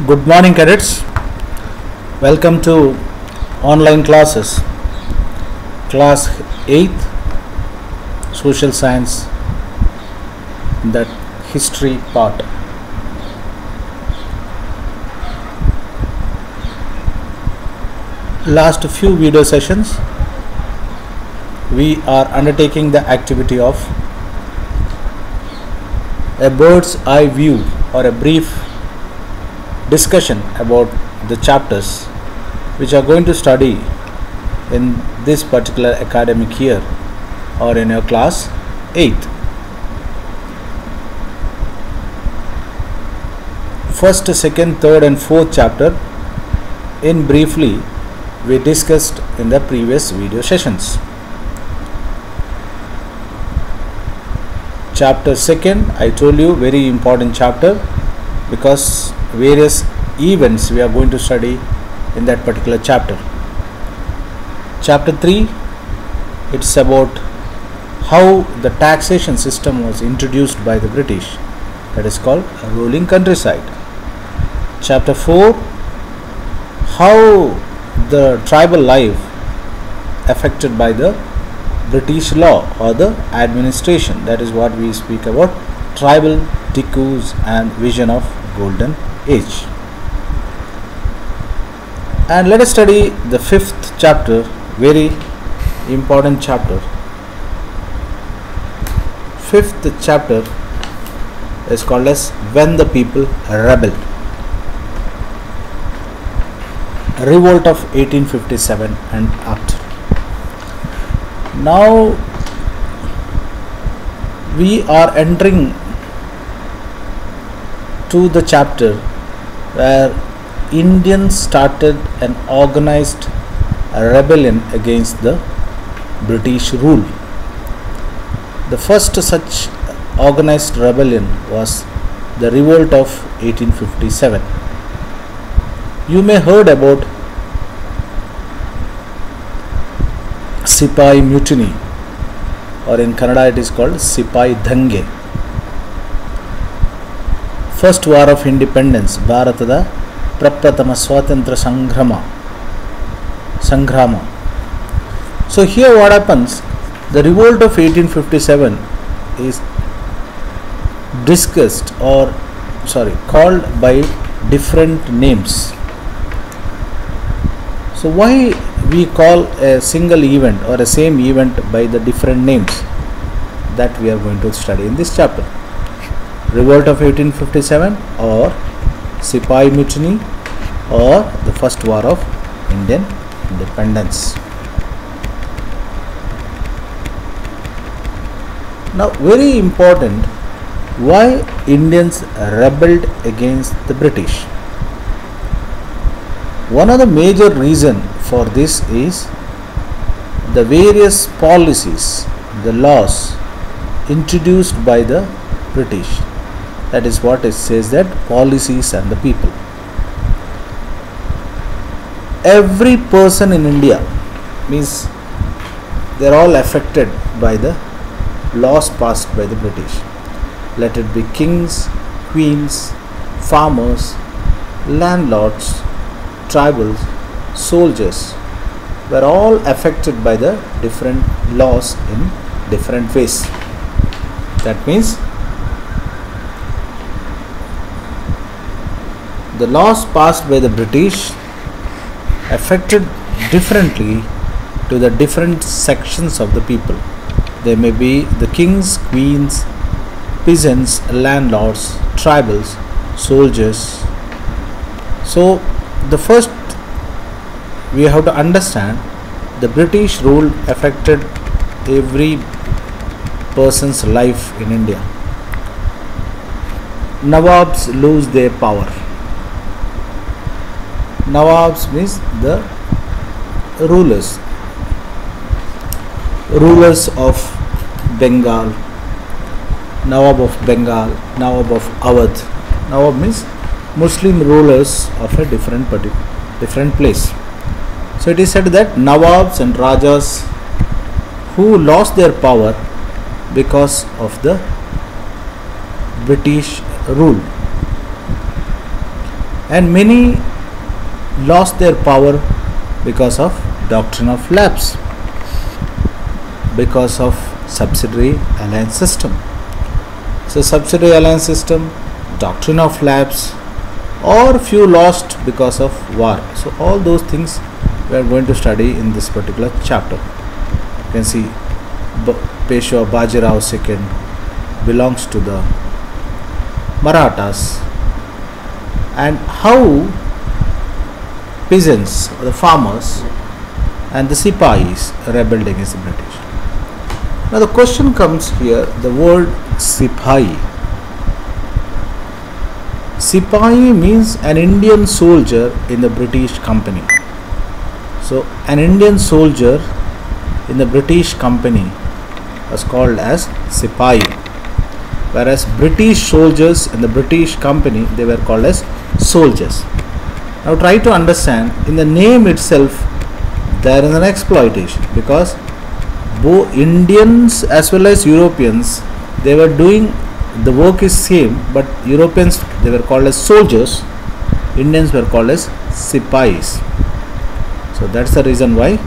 Good morning, cadets. Welcome to online classes. Class 8th, Social Science, that history part. Last few video sessions, we are undertaking the activity of a bird's eye view or a brief discussion about the chapters which are going to study in this particular academic year or in your class 8th. First, second, third and fourth chapter in briefly we discussed in the previous video sessions. Chapter 2nd, I told you, very important chapter because various events we are going to study in that particular chapter. Chapter 3, it's about how the taxation system was introduced by the British, that is called a ruling countryside. Chapter 4, how the tribal life affected by the British law or the administration, that is what we speak about, tribal ticus and vision of golden age. And let us study the 5th chapter, very important chapter. 5th chapter is called as When the People Rebel. Revolt of 1857 and after. Now we are entering to the chapter where Indians started an organized rebellion against the British rule. The first such organized rebellion was the Revolt of 1857. You may heard about Sipai Mutiny, or in Kannada it is called Sipai Dange. First War of Independence, Bharatada Prapratama Swatantra Sangrama. So here what happens, the Revolt of 1857 is discussed or called by different names. So why we call a single event or a same event by the different names, that we are going to study in this chapter. Revolt of 1857 or Sipai Mutiny or the First War of Indian Independence. Now very important, why Indians rebelled against the British. One of the major reasons for this is the various policies, the laws introduced by the British. That is what it says, that policies and the people. Every person in India, means they are all affected by the laws passed by the British. Let it be kings, queens, farmers, landlords, tribals, soldiers, were all affected by the different laws in different ways. That means the laws passed by the British affected differently to the different sections of the people. They may be the kings, queens, peasants, landlords, tribals, soldiers. So the first we have to understand, the British rule affected every person's life in India. Nawabs lose their power. Nawabs means the rulers of Bengal, Nawab of Bengal, Nawab of Awadh. Nawab means Muslim rulers of a different place. So it is said that Nawabs and Rajas who lost their power because of the British rule. and many lost their power because of doctrine of lapse, because of subsidiary alliance system. So subsidiary alliance system, doctrine of lapse, or few lost because of war. So all those things we are going to study in this particular chapter. You can see Peshwa Bajirao II belongs to the Marathas, and how peasants, the farmers and the Sipahis rebelled against the British. Now the question comes here, the word Sipahi. Sipahi means an Indian soldier in the British company. So an Indian soldier in the British company was called as Sipahi, whereas British soldiers in the British company, they were called as soldiers. Now try to understand, in the name itself there is an exploitation, because both Indians as well as Europeans, they were doing the work is same, but Europeans, they were called as soldiers, Indians were called as Sipahis. So that's the reason why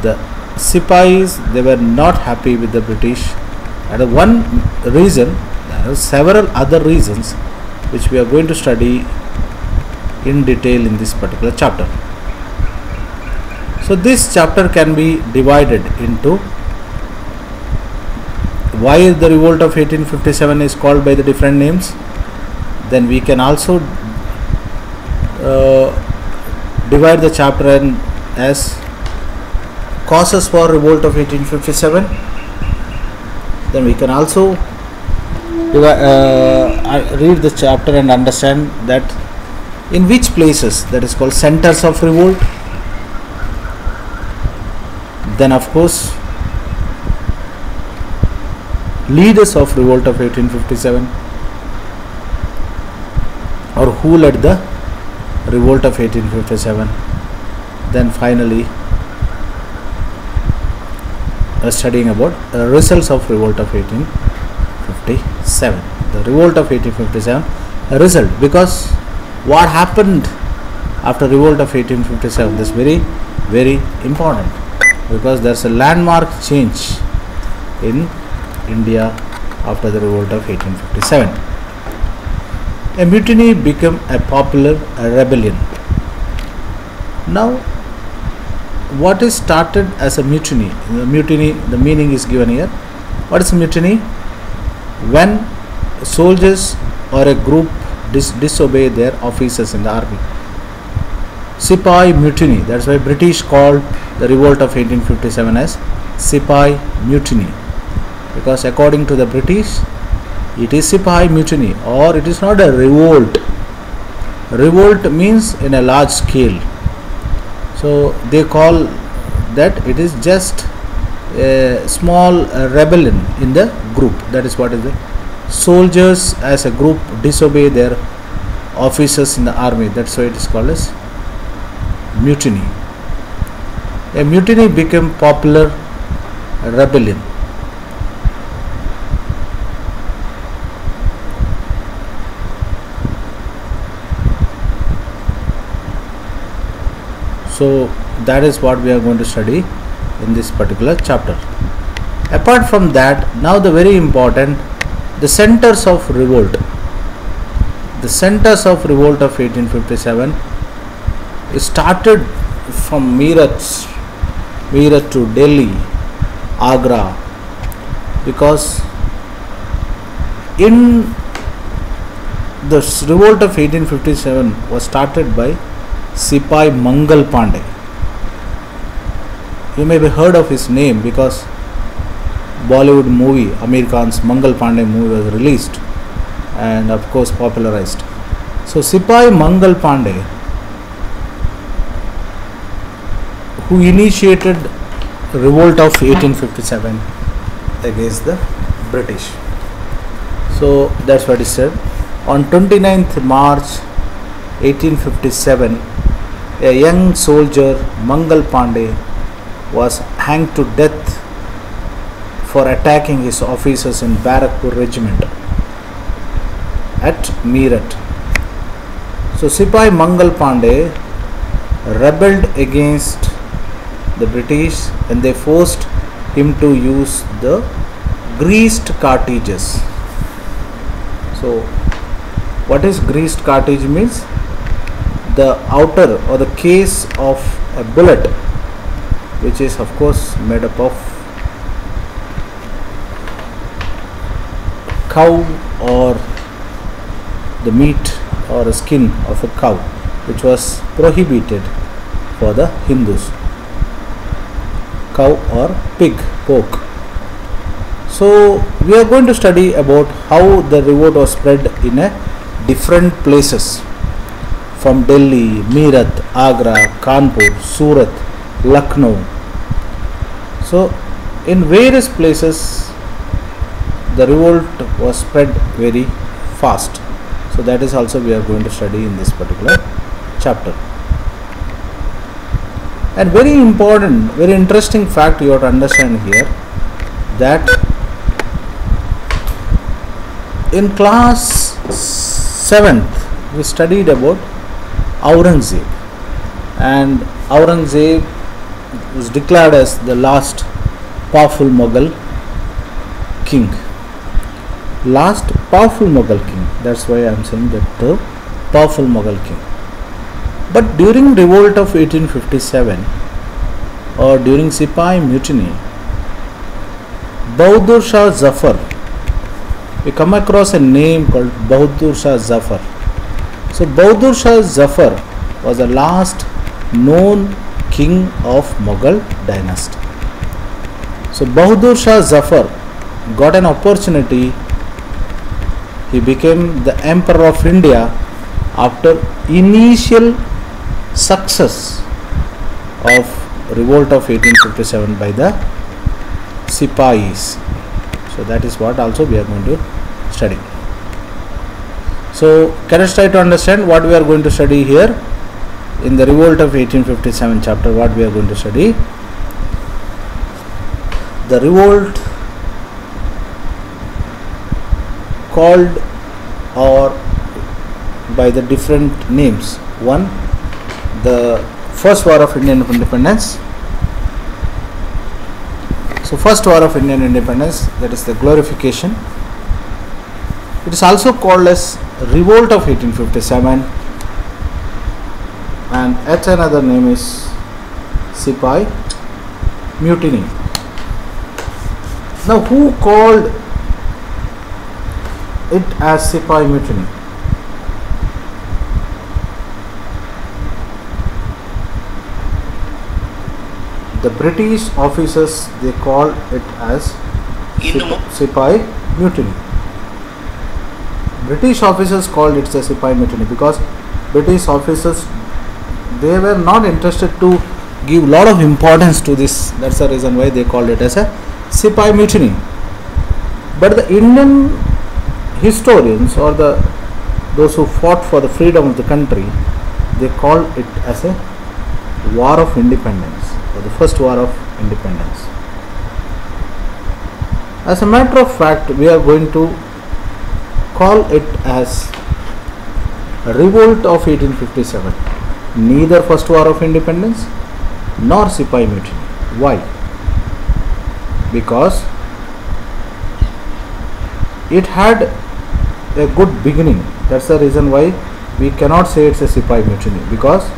the Sipahis, they were not happy with the British. And one reason, there are several other reasons which we are going to study in detail in this particular chapter. So this chapter can be divided into why the revolt of 1857 is called by the different names. Then we can also divide the chapter as causes for revolt of 1857. Then we can also read the chapter and understand that in which places, that is called centers of revolt. Then of course leaders of revolt of 1857, or who led the revolt of 1857. Then finally studying about results of revolt of 1857. The revolt of 1857 result, because what happened after revolt of 1857, this is very important, because there is a landmark change in India after the revolt of 1857. A mutiny became a popular rebellion. Now what is started as a mutiny? The mutiny, the meaning is given here. What is mutiny? When soldiers or a group disobey their officers in the army. Sipahi mutiny, that's why British called the revolt of 1857 as Sipahi mutiny, because according to the British, it is Sipahi mutiny, or it is not a revolt. Revolt means in a large scale, so they call that it is just a small rebellion in the group. That is what is the soldiers as a group disobey their officers in the army. That's why it is called as mutiny. A mutiny became popular rebellion. So that is what we are going to study in this particular chapter. Apart from that, now the very important, the centers of revolt. The centers of revolt of 1857 started from Meerut to Delhi, Agra, because in the revolt of 1857 was started by Sipahi Mangal Pandey. You may have heard of his name because Bollywood movie, Amir Khan's Mangal Pandey movie was released and of course popularized. So Sipahi Mangal Pandey, who initiated revolt of 1857 against the British. So that's what he said. On 29th March 1857, a young soldier, Mangal Pandey, was hanged to death for attacking his officers in Barakpur regiment at Meerut. So Sipai Mangal Pandey rebelled against the British and they forced him to use the greased cartridges. So what is greased cartridge means? The outer or the case of a bullet, which is of course made up of cow or the meat or a skin of a cow, which was prohibited for the Hindus. Cow or pig, pork. So we are going to study about how the revolt was spread in a different places, from Delhi, Meerut, Agra, Kanpur, Surat, Lucknow. So in various places the revolt was spread very fast. So that is also we are going to study in this particular chapter. And very important, very interesting fact you have to understand here, that in class 7th we studied about Aurangzeb, and Aurangzeb was declared as the last powerful Mughal king. Last powerful Mughal king. That's why I am saying that the powerful Mughal king. But during revolt of 1857 or during Sipai mutiny, Bahadur Shah Zafar, we come across a name called Bahadur Shah Zafar. So Bahadur Shah Zafar was the last known king of Mughal dynasty. So Bahadur Shah Zafar got an opportunity. He became the Emperor of India after initial success of revolt of 1857 by the Sipais. So that is what also we are going to study. So can us try to understand what we are going to study here in the revolt of 1857 chapter. What we are going to study? The revolt called or by the different names. One, the first war of Indian independence. So first war of Indian independence, that is the glorification. It is also called as revolt of 1857, and yet another name is Sipai mutiny. Now who called it as Sipai mutiny? The British officers, they call it as Sipai mutiny. British officers called it a Sipai mutiny because British officers, they were not interested to give lot of importance to this. That's the reason why they called it as a Sipai mutiny. But the Indian historians or those who fought for the freedom of the country, they call it as a war of independence, or the first war of independence. As a matter of fact, we are going to call it as revolt of 1857, neither first war of independence nor Sipai mutiny. Why? Because it had a good beginning. That's the reason why we cannot say it's a Sipai mutiny, because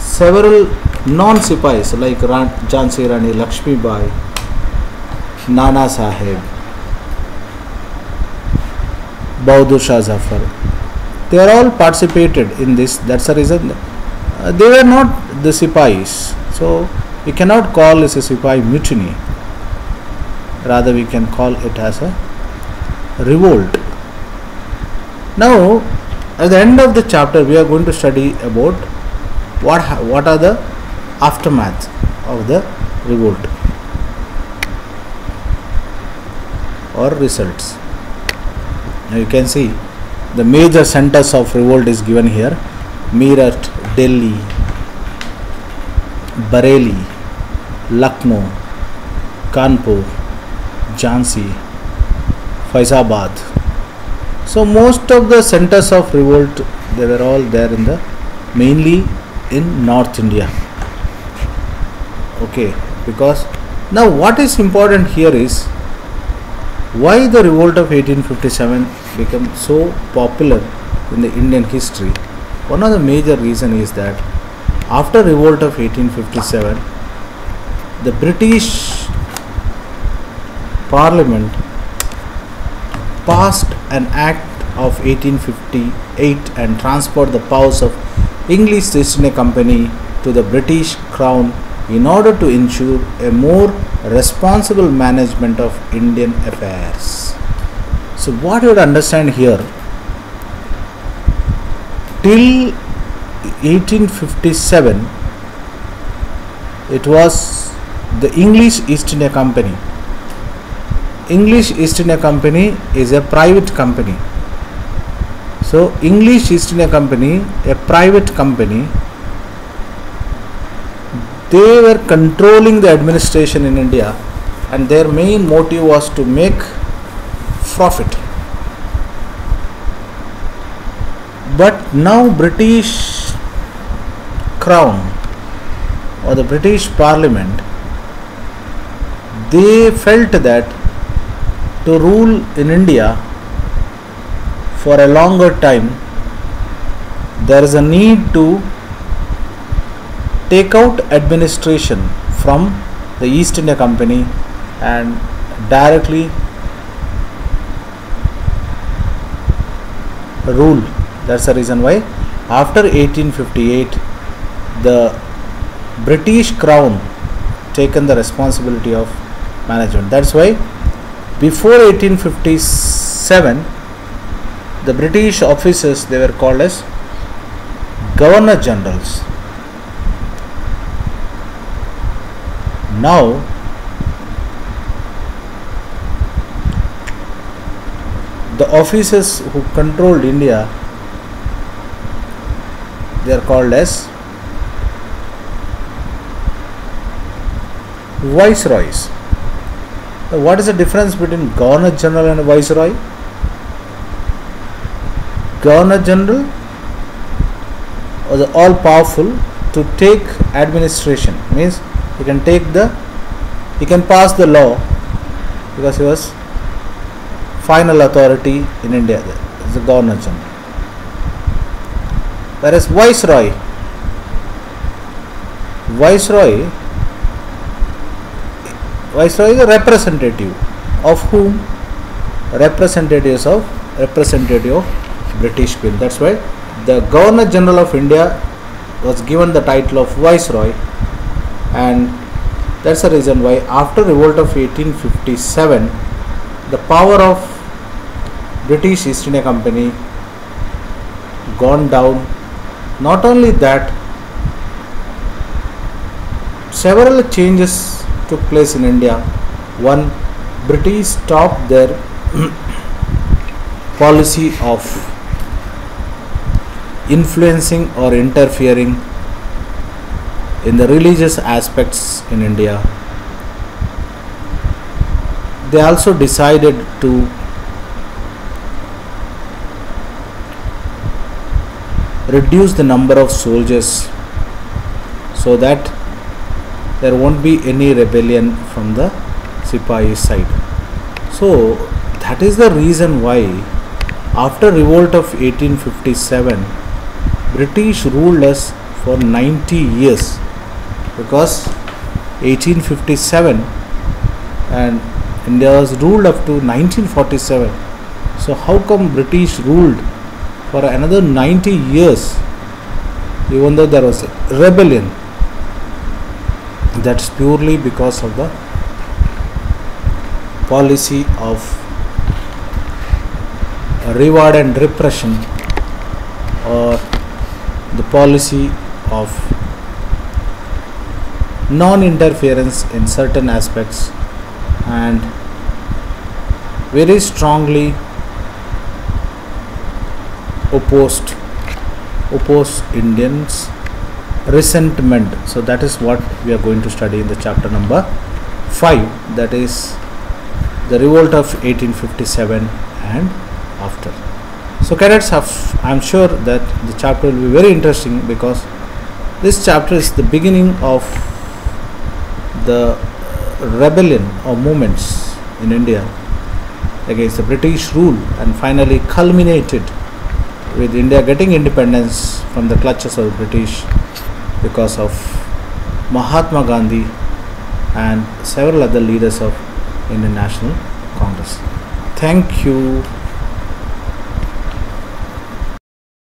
several non-Sipais like Jhansi Rani Lakshmi Bai, Nana Sahib, Bahadur Shah Zafar, they are all participated in this. That's the reason they were not the Sipais. So we cannot call this a Sipai mutiny. Rather we can call it as a revolt. Now at the end of the chapter we are going to study about what are the aftermath of the revolt or results. Now you can see the major centers of revolt is given here: Meerut, Delhi, Bareilly, Lucknow, Kanpur, Jhansi, Faizabad, So most of the centers of revolt, they were all there in the mainly in North India. Okay, because now what is important here is why the revolt of 1857 became so popular in the Indian history. One of the major reason is that after revolt of 1857, the British Parliament passed an act of 1858 and transferred the powers of English East India Company to the British Crown in order to ensure a more responsible management of Indian affairs. So what you would understand here, till 1857 it was the English East India Company. English East India Company is a private company. So English East India Company, a private company, they were controlling the administration in India, and their main motive was to make profit. But now British Crown or the British Parliament, they felt that to rule in India for a longer time, there is a need to take out administration from the East India Company and directly rule. That's the reason why after 1858 the British Crown taken the responsibility of management. That's why before 1857 the British officers, they were called as Governor Generals. Now the officers who controlled India, they are called as Viceroys. What is the difference between Governor General and Viceroy? Governor General was all powerful to take administration, means he can pass the law because he was final authority in India, the Governor General. Whereas Viceroy is a representative of whom? Representative of British people. That's why the Governor General of India was given the title of Viceroy, and that's the reason why after revolt of 1857 the power of British East India Company gone down. Not only that, several changes took place in India. One, British stopped their policy of influencing or interfering in the religious aspects in India. They also decided to reduce the number of soldiers so that there won't be any rebellion from the Sipahi side. So that is the reason why after revolt of 1857 British ruled us for 90 years, because 1857 and India was ruled up to 1947. So how come British ruled for another 90 years even though there was a rebellion? That's purely because of the policy of reward and repression, or the policy of non-interference in certain aspects, and very strongly opposed Indians' resentment. So that is what we are going to study in the chapter number 5, that is the revolt of 1857 and after. So cadets, I'm sure that the chapter will be very interesting, because this chapter is the beginning of the rebellion or movements in India against the British rule, and finally culminated with India getting independence from the clutches of the British because of Mahatma Gandhi and several other leaders of Indian National Congress. Thank you.